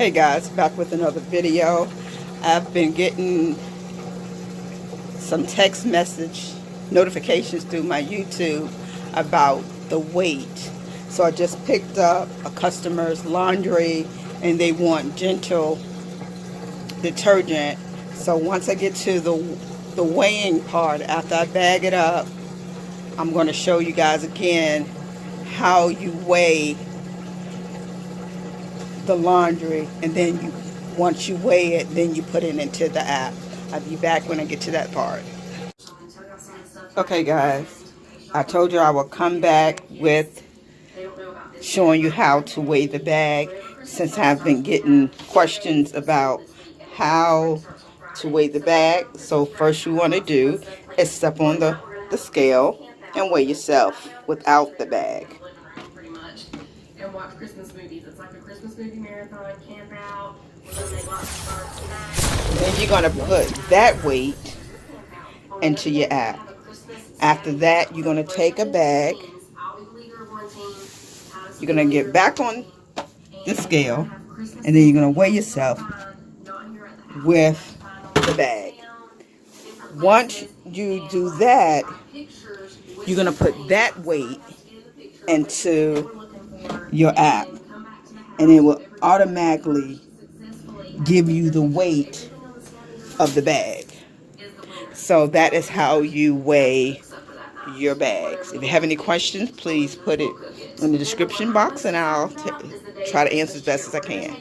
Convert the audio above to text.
Hey guys, back with another video. I've been getting some text message notifications through my YouTube about the weight. So I just picked up a customer's laundry and they want gentle detergent. So once I get to the weighing part, after I bag it up, I'm going to show you guys again how you weigh the laundry, and then once you weigh it, then you put it into the app. I'll be back when I get to that part. Okay guys, I told you I will come back with showing you how to weigh the bag, since I've been getting questions about how to weigh the bag. So first you want to do is step on the scale and weigh yourself without the bag. And watch Christmas movies. It's like a Christmas movie marathon, camp out, then you're going to put that weight into your app. After that, you're going to take a bag. You're going to get back on the scale, and then you're going to weigh yourself with the bag. Once you do that, you're going to put that weight into your app, and it will automatically give you the weight of the bag. So that is how you weigh your bags. If you have any questions, please put it in the description box and I'll try to answer as best as I can.